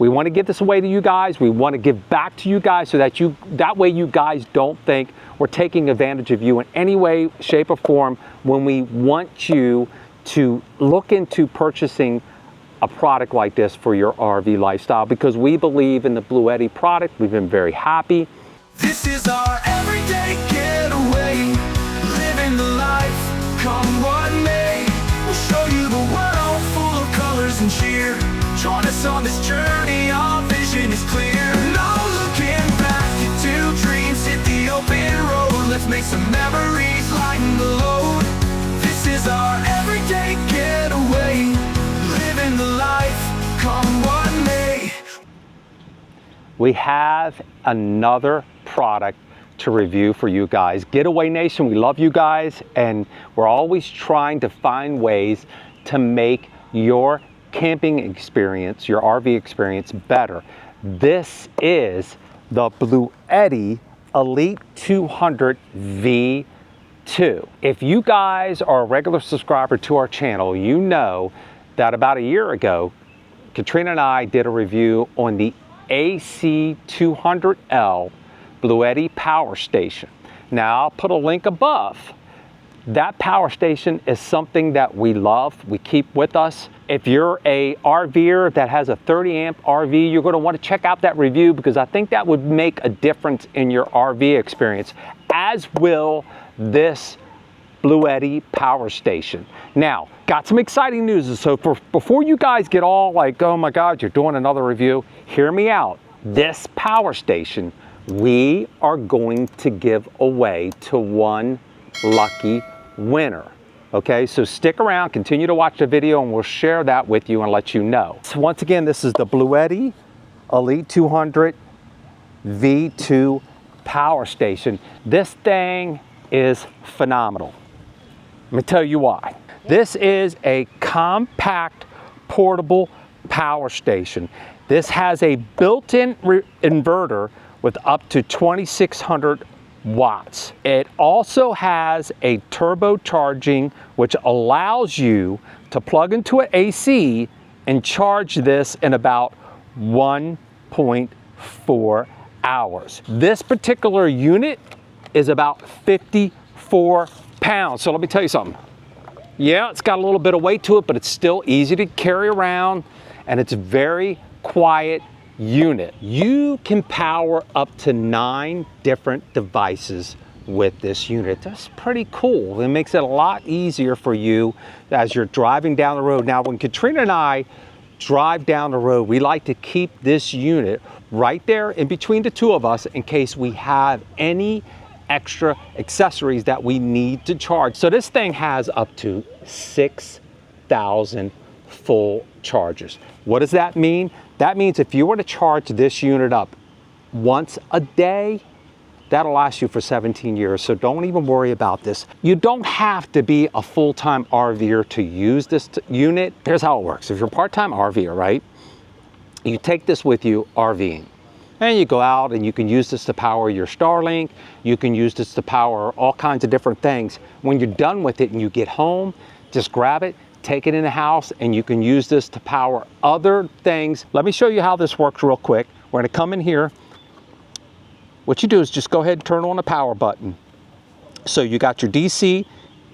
We want to give this away to you guys. We want to give back to you guys so that way you guys don't think we're taking advantage of you in any way, shape, or form when we want you to look into purchasing a product like this for your RV lifestyle, because we believe in the Bluetti product. We've been very happy. This is our everyday getaway, living the life, come what may. We'll show you the world full of colors and cheer. Join us on this journey, our vision is clear. No looking back into dreams, hit the open road. Let's make some memories, lighten the load. This is our everyday getaway, living the life, come what may. We have another product to review for you guys. Getaway Nation, we love you guys, and we're always trying to find ways to make your camping experience, your RV experience, better. This is the Bluetti Elite 200 V2. If you guys are a regular subscriber to our channel, you know that about a year ago, Katrina and I did a review on the AC200L Bluetti power station. Now I'll put a link above. That power station is something that we love, we keep with us. If you're a RVer that has a 30 amp RV, you're going to want to check out that review, because I think that would make a difference in your RV experience, as will this Bluetti power station. Now, got some exciting news. So before you guys get all like, oh my God, you're doing another review, hear me out. This power station, we are going to give away to one lucky winner. Okay, so stick around, continue to watch the video, and we'll share that with you and let you know. So once again, this is the Bluetti Elite 200 V2 power station. This thing is phenomenal. Let me tell you why. This is a compact portable power station. This has a built-in inverter with up to 2,600 watts. It also has a turbocharging, which allows you to plug into an AC and charge this in about 1.4 hours. This particular unit is about 54 pounds. So let me tell you something. Yeah, it's got a little bit of weight to it, but it's still easy to carry around, and it's a very quiet unit. You can power up to 9 different devices with this unit. That's pretty cool. It makes it a lot easier for you as you're driving down the road. Now, when Katrina and I drive down the road, we like to keep this unit right there in between the two of us in case we have any extra accessories that we need to charge. So this thing has up to 6,000 full chargers. What does that mean? That means if you were to charge this unit up once a day, that'll last you for 17 years. So don't even worry about this. You don't have to be a full-time RVer to use this unit. Here's how it works. If you're a part-time RVer, right, you take this with you RVing. And you go out and you can use this to power your Starlink. You can use this to power all kinds of different things. When you're done with it and you get home, just grab it, take it in the house, and you can use this to power other things. Let me show you how this works real quick. We're gonna come in here. What you do is just go ahead and turn on the power button. So you got your DC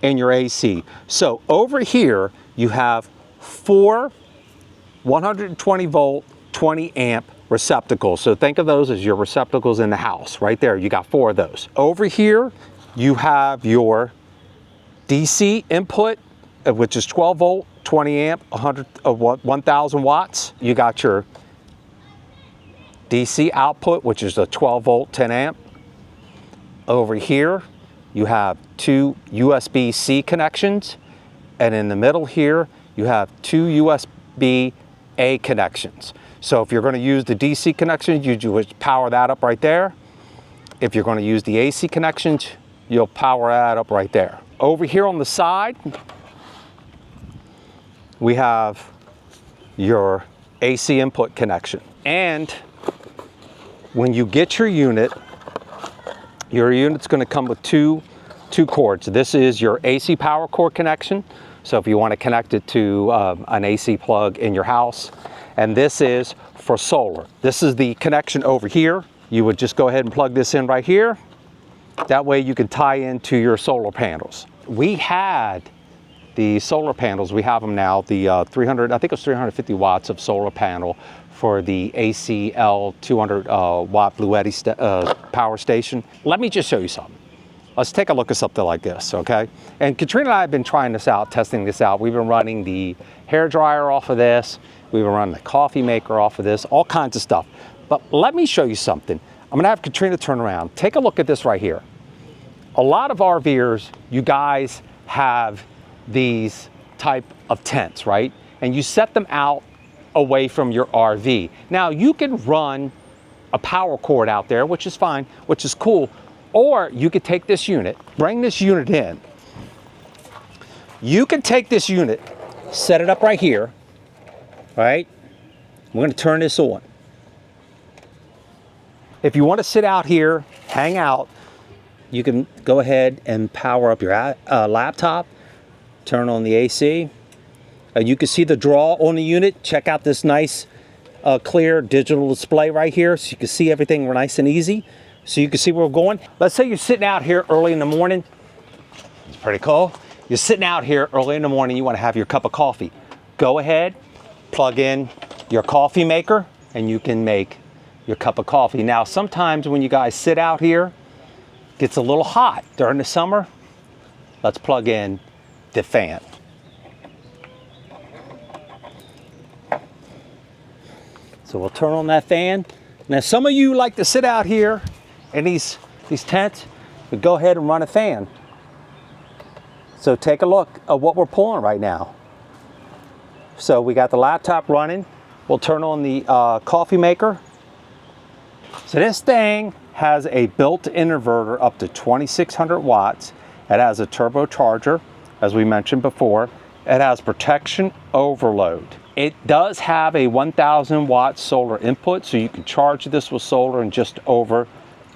and your AC. So over here, you have 4 120 volt, 20 amp receptacles. So think of those as your receptacles in the house. Right there, you got 4 of those. Over here, you have your DC input, which is 12 volt, 20 amp, 1,000 watts. You got your DC output, which is a 12 volt, 10 amp. Over here, you have 2 USB-C connections. And in the middle here, you have 2 USB-A connections. So if you're going to use the DC connections, you just power that up right there. If you're going to use the AC connections, you'll power that up right there. Over here on the side, we have your AC input connection. And when you get your unit's going to come with two cords. This is your AC power cord connection. So if you want to connect it to an AC plug in your house, and this is for solar. This is the connection over here. You would just go ahead and plug this in right here. That way you can tie into your solar panels. We had the solar panels, we have them now, the 300, I think it was 350 watts of solar panel for the ACL 200 watt Bluetti power station. Let me just show you something. Let's take a look at something like this, okay? And Katrina and I have been trying this out, testing this out. We've been running the hair dryer off of this. We've been running the coffee maker off of this, all kinds of stuff. But let me show you something. I'm gonna have Katrina turn around. Take a look at this right here. A lot of RVers, you guys have these type of tents, right? And you set them out away from your RV. Now you can run a power cord out there, which is fine, which is cool. Or you could take this unit, bring this unit in. You can take this unit, set it up right here, right? We're gonna turn this on. If you want to sit out here, hang out, you can go ahead and power up your laptop, turn on the AC. You can see the draw on the unit. Check out this nice clear digital display right here, so you can see everything nice and easy. So you can see where we're going. Let's say you're sitting out here early in the morning. It's pretty cool. You're sitting out here early in the morning, you want to have your cup of coffee. Go ahead, plug in your coffee maker, and you can make your cup of coffee. Now, sometimes when you guys sit out here, it gets a little hot during the summer. Let's plug in the fan. So we'll turn on that fan. Now, some of you like to sit out here in these tents, but go ahead and run a fan. So take a look at what we're pulling right now. So we got the laptop running. We'll turn on the coffee maker. So this thing has a built-in inverter up to 2,600 watts. It has a turbocharger, as we mentioned before. It has protection overload. It does have a 1,000 watt solar input, so you can charge this with solar in just over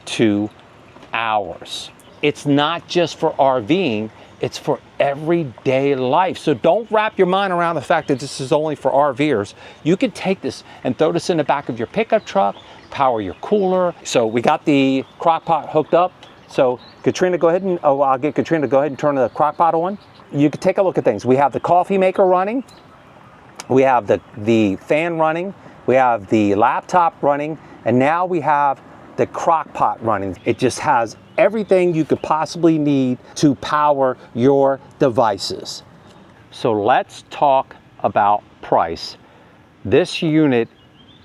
2 hours. It's not just for RVing, it's for everyday life. So don't wrap your mind around the fact that this is only for RVers. You can take this and throw this in the back of your pickup truck, power your cooler. So we got the crock pot hooked up. So Katrina, go ahead and, I'll get Katrina to go ahead and turn the crock pot on. You can take a look at things. We have the coffee maker running. We have the fan running. We have the laptop running. And now we have the crock pot running. It just has everything you could possibly need to power your devices. So let's talk about price. This unit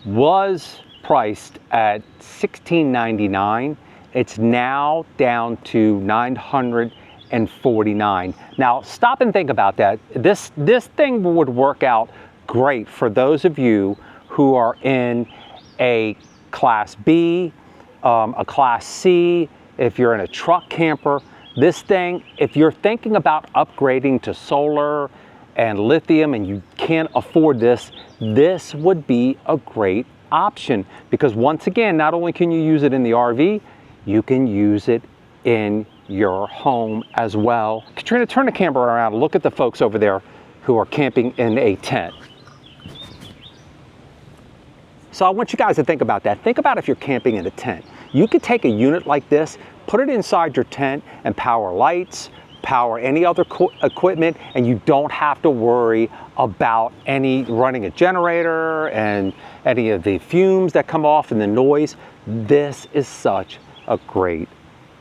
was priced at $1,699. It's now down to $949. Now stop and think about that. This thing would work out great for those of you who are in a Class B, a Class C, if you're in a truck camper. This thing, if you're thinking about upgrading to solar and lithium and you can't afford this, this would be a great option, because once again, not only can you use it in the RV, you can use it in your home as well. Katrina, turn the camera around and look at the folks over there who are camping in a tent. So I want you guys to think about that. Think about if you're camping in a tent. You could take a unit like this, put it inside your tent and power lights, power any other equipment, and you don't have to worry about running a generator and any of the fumes that come off and the noise. This is such a great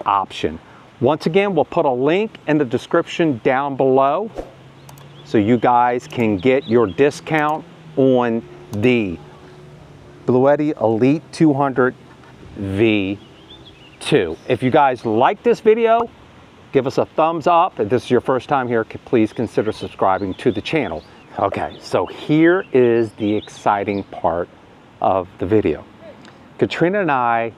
option. Once again, we'll put a link in the description down below so you guys can get your discount on the Bluetti Elite 200 V2. If you guys like this video, give us a thumbs up. If this is your first time here, please consider subscribing to the channel. Okay, so here is the exciting part of the video. Katrina and I,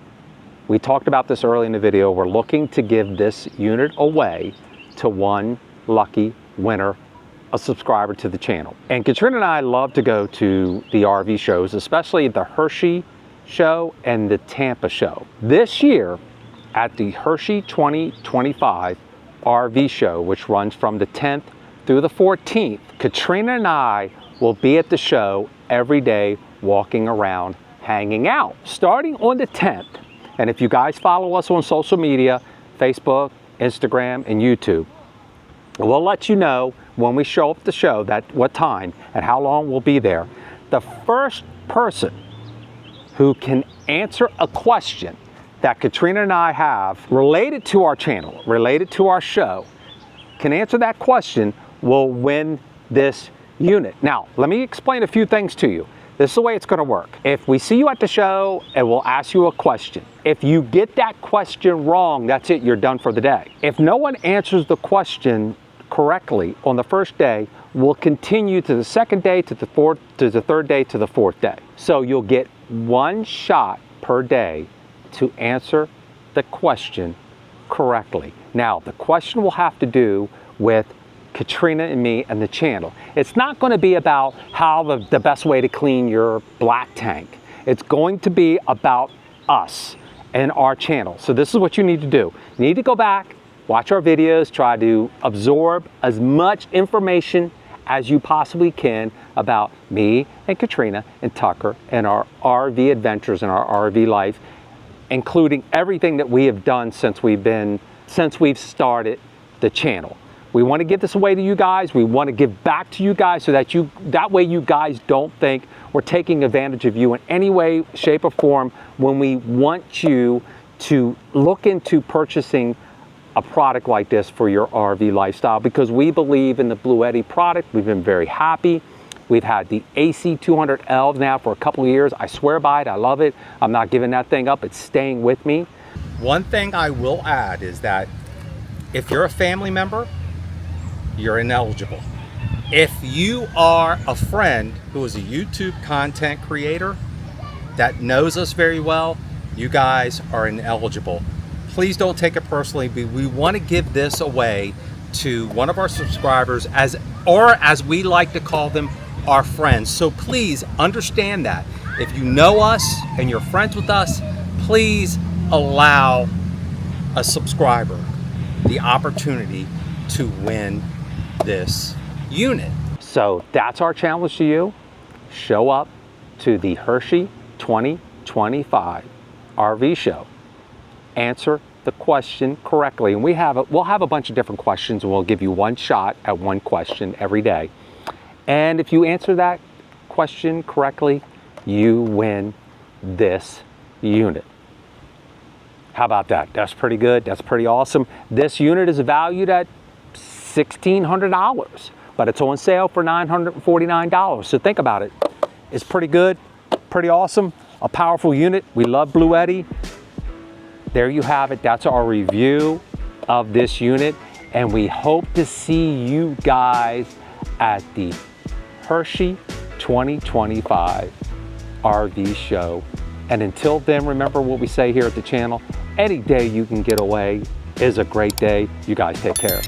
we talked about this early in the video. We're looking to give this unit away to one lucky winner, a subscriber to the channel. And Katrina and I love to go to the RV shows, especially the Hershey show and the Tampa show. This year at the Hershey 2025 RV show, which runs from the 10th through the 14th, Katrina and I will be at the show every day, walking around, hanging out. Starting on the 10th, and if you guys follow us on social media, Facebook, Instagram, and YouTube, we'll let you know when we show up at the show what time and how long we'll be there. The first person who can answer a question that Katrina and I have related to our channel, related to our show, can answer that question will win this unit. Now, let me explain a few things to you. This is the way it's going to work. If we see you at the show and we'll ask you a question, if you get that question wrong, that's it, you're done for the day. If no one answers the question correctly on the first day, we'll continue to the second day, to the fourth, to the third day, to the fourth day. So you'll get one shot per day to answer the question correctly. Now, the question will have to do with Katrina and me and the channel. It's not going to be about how the best way to clean your black tank. It's going to be about us and our channel. So this is what you need to do. You need to go back, watch our videos, try to absorb as much information as you possibly can about me and Katrina and Tucker and our RV adventures and our RV life, including everything that we have done since we've started the channel. We want to give this away to you guys. We want to give back to you guys so that way you guys don't think we're taking advantage of you in any way, shape, or form when we want you to look into purchasing a product like this for your RV lifestyle, because we believe in the Bluetti product. We've been very happy. We've had the AC200L now for a couple of years. I swear by it. I love it. I'm not giving that thing up. It's staying with me. One thing I will add is that if you're a family member, you're ineligible. If you are a friend who is a YouTube content creator that knows us very well, you guys are ineligible. Please don't take it personally. We want to give this away to one of our subscribers, as we like to call them, our friends. So please understand that. If you know us and you're friends with us, please allow a subscriber the opportunity to win this unit. So that's our challenge to you. Show up to the Hershey 2025 RV Show. Answer the question correctly. And we'll have a bunch of different questions, and we'll give you one shot at one question every day. And if you answer that question correctly, you win this unit. How about that? That's pretty good. That's pretty awesome. This unit is valued at $1,600, but it's on sale for $949. So think about it. It's pretty good, pretty awesome, a powerful unit. We love Bluetti. There you have it. That's our review of this unit, and we hope to see you guys at the Hershey 2025 RV Show. And until then, remember what we say here at the channel: any day you can get away is a great day. You guys take care.